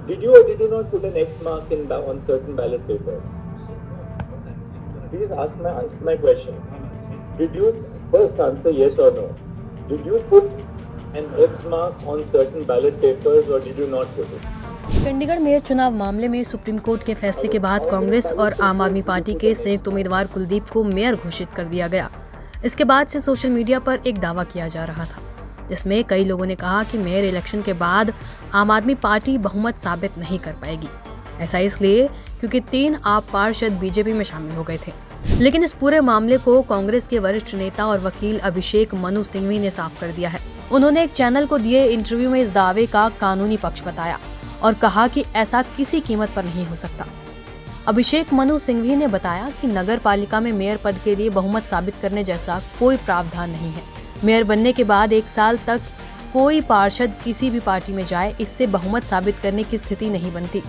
Did you or did you not put an X mark on certain ballot papers? Please answer my question. Did you first answer yes or no? Did you put an X mark on certain ballot papers or did you not put it? Chandigarh mayor चुनाव मामले में supreme court के फैसले के बाद कांग्रेस और आम आदमी पार्टी के संयुक्त उम्मीदवार कुलदीप को मेयर घोषित कर दिया गया। इसके बाद से सोशल मीडिया पर एक दावा किया जा रहा था, जिसमें कई लोगों ने कहा कि मेयर इलेक्शन के बाद आम आदमी पार्टी बहुमत साबित नहीं कर पाएगी। ऐसा इसलिए क्योंकि 3 आप पार्षद बीजेपी में शामिल हो गए थे। लेकिन इस पूरे मामले को कांग्रेस के वरिष्ठ नेता और वकील अभिषेक मनु सिंघवी ने साफ कर दिया है। उन्होंने एक चैनल को दिए इंटरव्यू में इस दावे का कानूनी पक्ष बताया और कहा कि ऐसा किसी कीमत पर नहीं हो सकता। अभिषेक मनु सिंघवी ने बताया कि नगर पालिका में मेयर पद के लिए बहुमत साबित करने जैसा कोई प्रावधान नहीं है। मेयर बनने के बाद 1 साल तक कोई पार्षद किसी भी पार्टी में जाए, इससे बहुमत साबित करने की स्थिति नहीं बनती,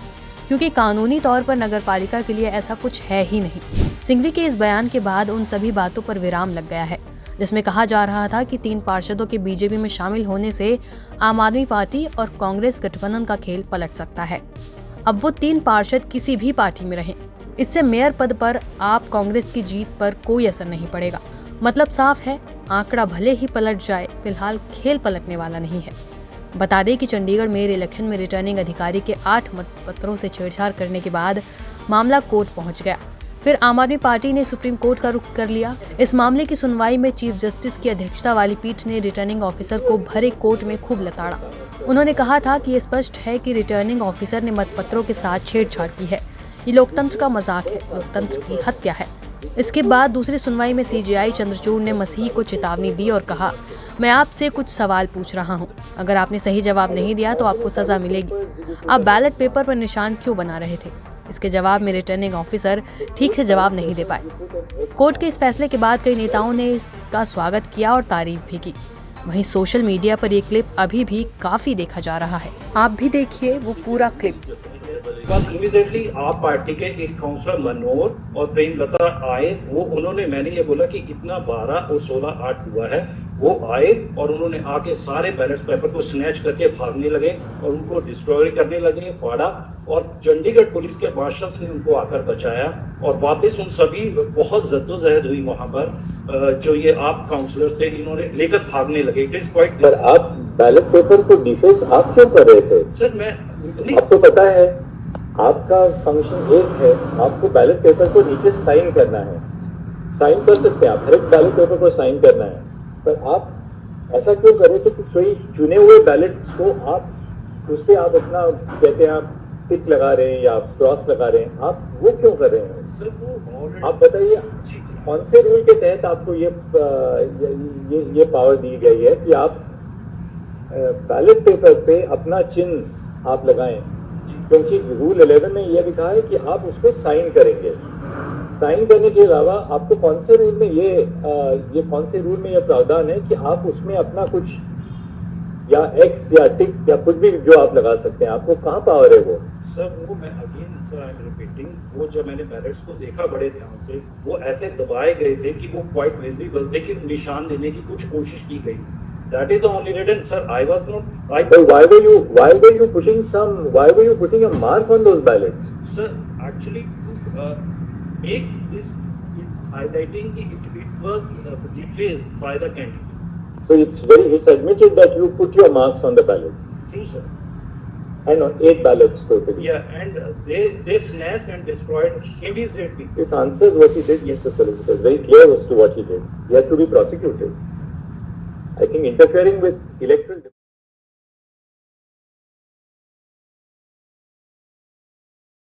क्योंकि कानूनी तौर पर नगर पालिका के लिए ऐसा कुछ है ही नहीं। सिंघवी के इस बयान के बाद उन सभी बातों पर विराम लग गया है, जिसमें कहा जा रहा था कि 3 पार्षदों के बीजेपी में शामिल होने से आम आदमी पार्टी और कांग्रेस गठबंधन का खेल पलट सकता है। अब वो 3 पार्षद किसी भी पार्टी में रहें, इससे मेयर पद पर आप कांग्रेस की जीत पर कोई असर नहीं पड़ेगा। मतलब साफ है, आंकड़ा भले ही पलट जाए, फिलहाल खेल पलटने वाला नहीं है। बता दें कि चंडीगढ़ मेयर इलेक्शन में रिटर्निंग अधिकारी के 8 मतपत्रों से छेड़छाड़ करने के बाद मामला कोर्ट पहुंच गया। फिर आम आदमी पार्टी ने सुप्रीम कोर्ट का रुख कर लिया। इस मामले की सुनवाई में चीफ जस्टिस की अध्यक्षता वाली पीठ ने रिटर्निंग ऑफिसर को भरे कोर्ट में खूब लताड़ा। उन्होंने कहा था कि ये स्पष्ट है कि रिटर्निंग ऑफिसर ने मतपत्रों के साथ छेड़छाड़ की है। ये लोकतंत्र का मजाक है, लोकतंत्र की हत्या है। इसके बाद दूसरी सुनवाई में सीजेआई चंद्रचूड़ ने मसीह को चेतावनी दी और कहा, मैं आपसे कुछ सवाल पूछ रहा हूं, अगर आपने सही जवाब नहीं दिया तो आपको सजा मिलेगी। आप बैलेट पेपर पर निशान क्यों बना रहे थे? इसके जवाब में रिटर्निंग ऑफिसर ठीक से जवाब नहीं दे पाए। कोर्ट के इस फैसले के बाद कई नेताओं ने इसका स्वागत किया और तारीफ भी की। वहीं सोशल मीडिया पर ये क्लिप अभी भी काफी देखा जा रहा है। आप भी देखिए वो पूरा क्लिप। इमीडिएटली आप पार्टी के एक काउंसलर मनोहर और प्रेमलता आए। मैंने ये बोला कि इतना 12 और 16 8 हुआ है। वो आए और उन्होंने आके सारे बैलेट पेपर को स्नैच करके भागने लगे और उनको डिस्ट्रॉय करने लगे, फाड़ा। और चंडीगढ़ पुलिस के मार्शल्स ने उनको आकर बचाया और वापस उन सभी बहुत जद्दोजहद हुई वहां पर। जो ये आप काउंसलर थे, इन्होंने लेकर भागने लगे। It is quite. पर आप बैलेट पेपर को डिफेंस आप क्यों कर रहे थे? सर मैं आपको पता है आपका फंक्शन एक है, आपको बैलेट पेपर को नीचे साइन करना है। साइन कर सकते हैं आप, हर एक बैलेट पेपर को साइन करना है, पर आप ऐसा क्यों कर रहे थे कि कोई चुने हुए बैलेट को आप उस पर आप अपना कहते हैं आप टिक लगा रहे हैं या आप क्रॉस लगा रहे हैं, आप वो क्यों कर रहे हैं? सर वो आप बताइए कौन से रूल के तहत आपको ये पावर दी गई है कि आप बैलेट पेपर पे अपना चिन्ह आप लगाएं? क्योंकि रूल 11 में यह लिखा है कि आप उसको साइन करेंगे। साइन करने के अलावा आपको कौन से रूल में ये कौन से रूल में यह प्रावधान है कि आप उसमें अपना कुछ या एक्स या टिक या कुछ भी जो आप लगा सकते हैं? आपको कहाँ पावर है वो? सर वो मैं again sir I am repeating, वो जब मैंने बैलेट्स को देखा बड़े ध्यान से, वो ऐसे दबाए गए थे कि वो क्वाइट विजिबल थे, कि निशान देने की कुछ कोशिश की गई। That is the only reason, sir. I was not. But why were you putting a mark on those ballots? Sir, actually, to make this highlighting it was defaced by the candidate. So it's admitted that you put your marks on the ballot. True, sir. And on 8 ballots totally. Yeah, and they snatched and destroyed immediately. This answers what he did, Mr. Solicitor. Very clear as to what he did. He has to be prosecuted. I think interfering with electoral